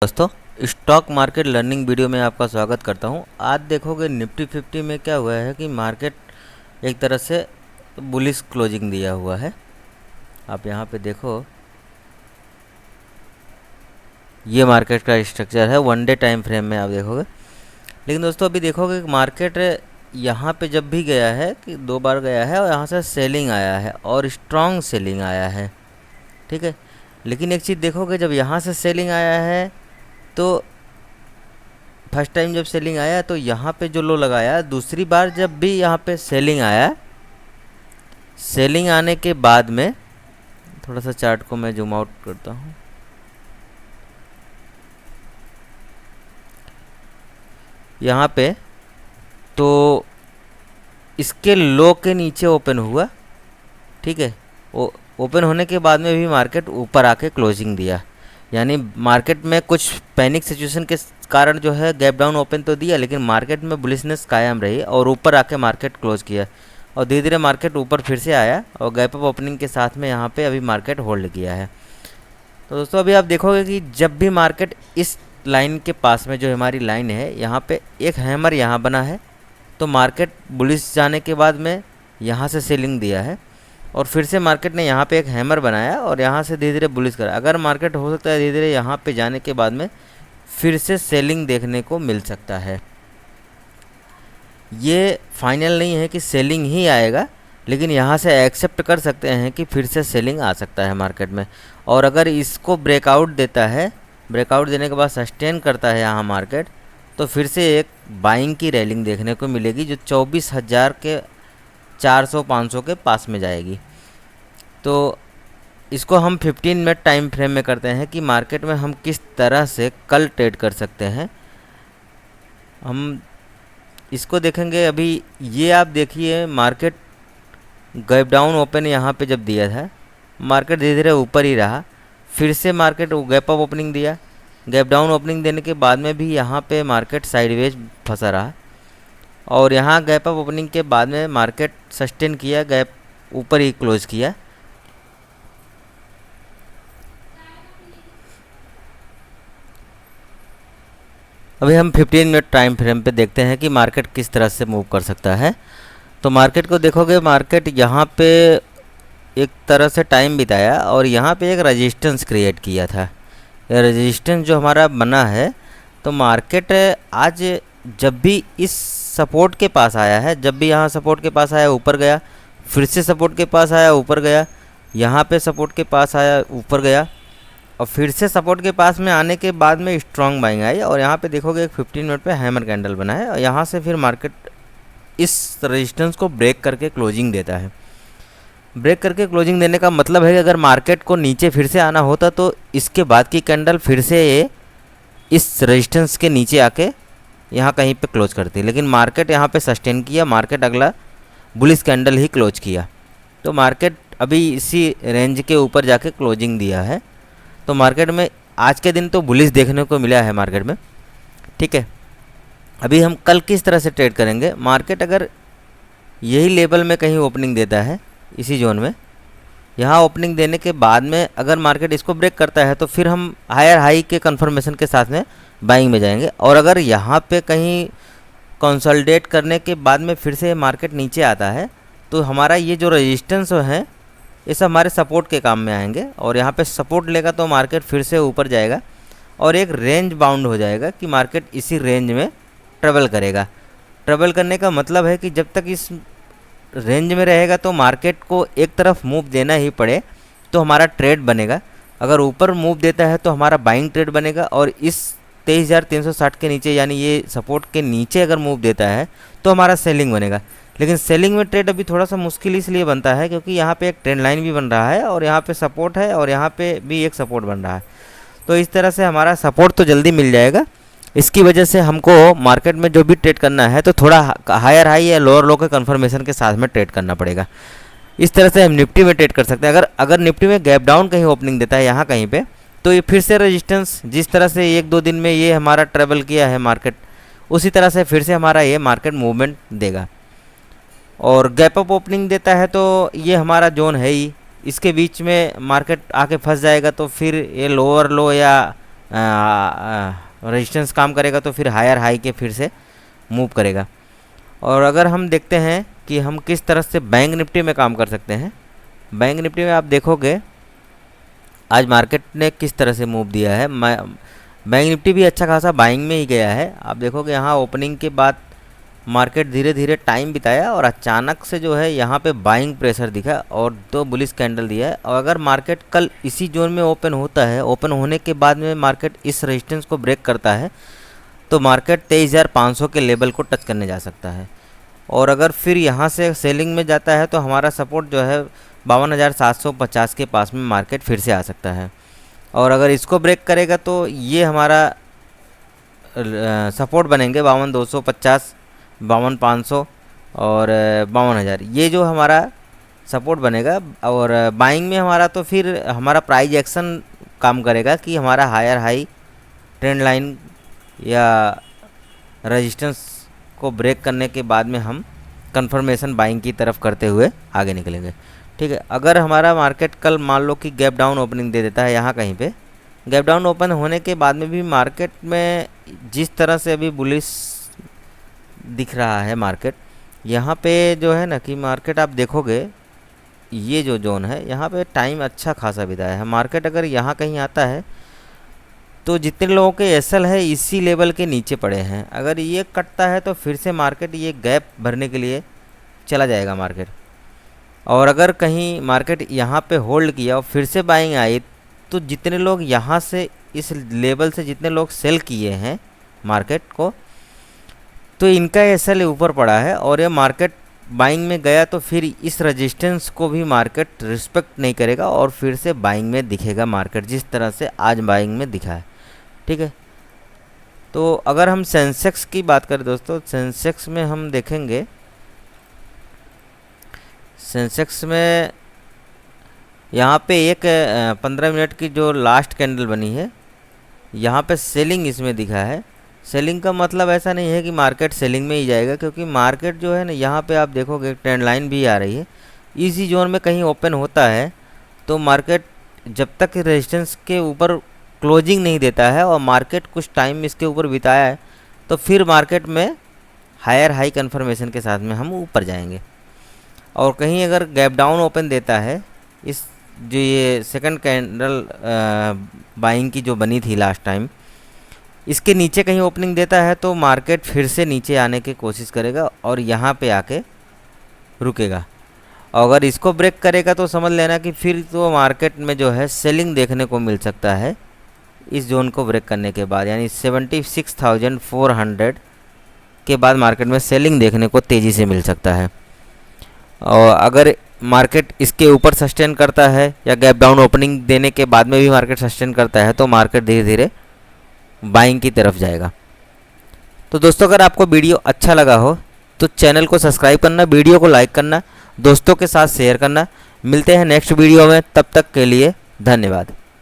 दोस्तों, stock market learning video में आपका स्वागत करता हूं। आज देखोगे निफ्टी 50 में क्या हुआ है कि मार्केट एक तरह से बुलिश क्लोजिंग दिया हुआ है। आप यहां पे देखो, ये मार्केट का स्ट्रक्चर है। वन डे टाइम फ्रेम में आप देखोगे। लेकिन दोस्तों अभी देखोगे कि मार्केट यहाँ पे जब भी गया है कि 2 बार गया है और यहाँ से सेलिंग आया है और स्ट्रॉन्ग सेलिंग आया है, ठीक है। लेकिन एक चीज़ देखोगे, जब यहाँ से सेलिंग आया है तो फर्स्ट टाइम जब सेलिंग आया तो यहाँ पे जो लो लगाया, दूसरी बार जब भी यहाँ पे सेलिंग आया, सेलिंग आने के बाद में थोड़ा सा चार्ट को मैं जूम आउट करता हूँ। यहाँ पे तो इसके लो के नीचे ओपन हुआ, ठीक है। ओपन होने के बाद में भी मार्केट ऊपर आके क्लोजिंग दिया, यानी मार्केट में कुछ पैनिक सिचुएशन के कारण जो है गैप डाउन ओपन तो दिया, लेकिन मार्केट में बुलिशनेस कायम रही और ऊपर आके मार्केट क्लोज किया और धीरे धीरे मार्केट ऊपर फिर से आया और गैप अप ओपनिंग के साथ में यहाँ पे अभी मार्केट होल्ड किया है। तो दोस्तों अभी आप देखोगे कि जब भी मार्केट इस लाइन के पास में, जो हमारी लाइन है, यहाँ पे एक हैमर यहाँ बना है, तो मार्केट बुलिश जाने के बाद में यहाँ से सेलिंग दिया है और फिर से मार्केट ने यहाँ पे एक हैमर बनाया और यहाँ से धीरे धीरे बुलिश करा। अगर मार्केट हो सकता है धीरे धीरे यहाँ पे जाने के बाद में फिर से सेलिंग देखने को मिल सकता है। ये फाइनल नहीं है कि सेलिंग ही आएगा, लेकिन यहाँ से एक्सेप्ट कर सकते हैं कि फिर से सेलिंग आ सकता है मार्केट में। और अगर इसको ब्रेकआउट देता है, ब्रेकआउट देने के बाद सस्टेन करता है यहाँ मार्केट, तो फिर से एक बाइंग की रैलिंग देखने को मिलेगी जो 24,000 के 400-500 के पास में जाएगी। तो इसको हम 15 मिनट टाइम फ्रेम में करते हैं कि मार्केट में हम किस तरह से कल ट्रेड कर सकते हैं। हम इसको देखेंगे। अभी ये आप देखिए, मार्केट गैप डाउन ओपन यहाँ पे जब दिया था, मार्केट धीरे धीरे ऊपर ही रहा, फिर से मार्केट गैप अप ओपनिंग दिया, गैप डाउन ओपनिंग देने के बाद में भी यहाँ पे मार्केट साइडवेज फंसा रहा और यहाँ गैप अप ओपनिंग के बाद में मार्केट सस्टेन किया, गैप ऊपर ही क्लोज किया। अभी हम 15 मिनट टाइम फ्रेम पे देखते हैं कि मार्केट किस तरह से मूव कर सकता है। तो मार्केट को देखोगे, मार्केट यहाँ पे एक तरह से टाइम बिताया और यहाँ पे एक रेजिस्टेंस क्रिएट किया था। यह रेजिस्टेंस जो हमारा बना है, तो मार्केट आज जब भी इस सपोर्ट के पास आया है, जब भी यहाँ सपोर्ट के पास आया ऊपर गया, फिर से सपोर्ट के पास आया ऊपर गया, यहाँ पे सपोर्ट के पास आया ऊपर गया और फिर से सपोर्ट के पास में आने के बाद में स्ट्रॉन्ग बाइंग आई और यहाँ पे देखोगे एक 15 मिनट पे हैमर कैंडल बना है और यहाँ से फिर मार्केट इस रेजिस्टेंस को ब्रेक करके क्लोजिंग देता है। ब्रेक करके क्लोजिंग देने का मतलब है कि अगर मार्केट को नीचे फिर से आना होता तो इसके बाद की कैंडल फिर से इस रेजिस्टेंस के नीचे आके यहाँ कहीं पे क्लोज करती, लेकिन मार्केट यहाँ पे सस्टेन किया, मार्केट अगला बुलिश कैंडल ही क्लोज किया। तो मार्केट अभी इसी रेंज के ऊपर जाके क्लोजिंग दिया है। तो मार्केट में आज के दिन तो बुलिश देखने को मिला है मार्केट में, ठीक है। अभी हम कल किस तरह से ट्रेड करेंगे। मार्केट अगर यही लेवल में कहीं ओपनिंग देता है, इसी जोन में, यहाँ ओपनिंग देने के बाद में अगर मार्केट इसको ब्रेक करता है तो फिर हम हायर हाई के कंफर्मेशन के साथ में बाइंग में जाएंगे। और अगर यहाँ पे कहीं कंसोलिडेट करने के बाद में फिर से मार्केट नीचे आता है तो हमारा ये जो रेजिस्टेंस है ये सब हमारे सपोर्ट के काम में आएंगे और यहाँ पे सपोर्ट लेगा तो मार्केट फिर से ऊपर जाएगा और एक रेंज बाउंड हो जाएगा कि मार्केट इसी रेंज में ट्रेवल करेगा। ट्रेवल करने का मतलब है कि जब तक इस रेंज में रहेगा तो मार्केट को एक तरफ मूव देना ही पड़े तो हमारा ट्रेड बनेगा। अगर ऊपर मूव देता है तो हमारा बाइंग ट्रेड बनेगा और इस 23,360 के नीचे, यानी ये सपोर्ट के नीचे अगर मूव देता है तो हमारा सेलिंग बनेगा। लेकिन सेलिंग में ट्रेड अभी थोड़ा सा मुश्किल इसलिए बनता है क्योंकि यहाँ पे एक ट्रेंड लाइन भी बन रहा है और यहाँ पे सपोर्ट है और यहाँ पे भी एक सपोर्ट बन रहा है। तो इस तरह से हमारा सपोर्ट तो जल्दी मिल जाएगा। इसकी वजह से हमको मार्केट में जो भी ट्रेड करना है तो थोड़ा हायर हाई या लोअर लो के कन्फर्मेशन के साथ में ट्रेड करना पड़ेगा। इस तरह से हम निफ्टी में ट्रेड कर सकते हैं। अगर निफ्टी में गैप डाउन कहीं ओपनिंग देता है यहाँ कहीं पे, तो ये फिर से रेजिस्टेंस, जिस तरह से 1-2 दिन में ये हमारा ट्रेवल किया है मार्केट, उसी तरह से फिर से हमारा ये मार्केट मूवमेंट देगा। और गैप अप ओपनिंग देता है तो ये हमारा जोन है ही, इसके बीच में मार्केट आके फंस जाएगा तो फिर ये लोअर लो या रेजिस्टेंस काम करेगा तो फिर हायर हाई के फिर से मूव करेगा। और अगर हम देखते हैं कि हम किस तरह से बैंक निफ्टी में काम कर सकते हैं, बैंक निफ्टी में आप देखोगे आज मार्केट ने किस तरह से मूव दिया है। बैंक निफ्टी भी अच्छा खासा बाइंग में ही गया है। आप देखोगे यहाँ ओपनिंग के बाद मार्केट धीरे धीरे टाइम बिताया और अचानक से जो है यहाँ पे बाइंग प्रेशर दिखा और 2 बुलिश कैंडल दिया है। और अगर मार्केट कल इसी जोन में ओपन होता है, ओपन होने के बाद में मार्केट इस रेजिस्टेंस को ब्रेक करता है तो मार्केट 23,500 के लेवल को टच करने जा सकता है। और अगर फिर यहाँ से सेलिंग में जाता है तो हमारा सपोर्ट जो है 52,750 के पास में मार्केट फिर से आ सकता है। और अगर इसको ब्रेक करेगा तो ये हमारा सपोर्ट बनेंगे 52,250, 52,500 और 52,000, ये जो हमारा सपोर्ट बनेगा। और बाइंग में हमारा तो फिर हमारा प्राइस एक्शन काम करेगा कि हमारा हायर हाई ट्रेंड लाइन या रेजिस्टेंस को ब्रेक करने के बाद में हम कंफर्मेशन बाइंग की तरफ करते हुए आगे निकलेंगे। ठीक है, अगर हमारा मार्केट कल मान लो कि गैप डाउन ओपनिंग दे देता है, यहाँ कहीं पे गैप डाउन ओपन होने के बाद में भी मार्केट में जिस तरह से अभी बुलिश दिख रहा है मार्केट, यहाँ पे जो है ना कि मार्केट आप देखोगे ये जो जोन है यहाँ पे टाइम अच्छा खासा बिताया है मार्केट। अगर यहाँ कहीं आता है तो जितने लोगों के एसएल है इसी लेवल के नीचे पड़े हैं, अगर ये कटता है तो फिर से मार्केट ये गैप भरने के लिए चला जाएगा मार्केट। और अगर कहीं मार्केट यहाँ पे होल्ड किया और फिर से बाइंग आई तो जितने लोग यहाँ से इस लेवल से जितने लोग सेल किए हैं मार्केट को, तो इनका एसएल ऊपर पड़ा है और ये मार्केट बाइंग में गया तो फिर इस रेजिस्टेंस को भी मार्केट रिस्पेक्ट नहीं करेगा और फिर से बाइंग में दिखेगा मार्केट, जिस तरह से आज बाइंग में दिखा है। ठीक है, तो अगर हम सेंसेक्स की बात करें दोस्तों, सेंसेक्स में हम देखेंगे, सेंसेक्स में यहाँ पे एक 15 मिनट की जो लास्ट कैंडल बनी है यहाँ पे सेलिंग इसमें दिखा है। सेलिंग का मतलब ऐसा नहीं है कि मार्केट सेलिंग में ही जाएगा, क्योंकि मार्केट जो है ना यहाँ पे आप देखोगे ट्रेंड लाइन भी आ रही है। इसी जोन में कहीं ओपन होता है तो मार्केट जब तक रेजिस्टेंस के ऊपर क्लोजिंग नहीं देता है और मार्केट कुछ टाइम इसके ऊपर बिताया है तो फिर मार्केट में हायर हाई कन्फर्मेशन के साथ में हम ऊपर जाएंगे। और कहीं अगर गैप डाउन ओपन देता है, इस जो ये सेकंड कैंडल बाइंग की जो बनी थी लास्ट टाइम, इसके नीचे कहीं ओपनिंग देता है तो मार्केट फिर से नीचे आने की कोशिश करेगा और यहाँ पे आके रुकेगा। और अगर इसको ब्रेक करेगा तो समझ लेना कि फिर तो मार्केट में जो है सेलिंग देखने को मिल सकता है इस जोन को ब्रेक करने के बाद, यानी 76,400 के बाद मार्केट में सेलिंग देखने को तेज़ी से मिल सकता है। और अगर मार्केट इसके ऊपर सस्टेन करता है या गैप डाउन ओपनिंग देने के बाद में भी मार्केट सस्टेन करता है तो मार्केट धीरे धीरे बाइंग की तरफ जाएगा। तो दोस्तों अगर आपको वीडियो अच्छा लगा हो तो चैनल को सब्सक्राइब करना, वीडियो को लाइक करना, दोस्तों के साथ शेयर करना। मिलते हैं नेक्स्ट वीडियो में, तब तक के लिए धन्यवाद।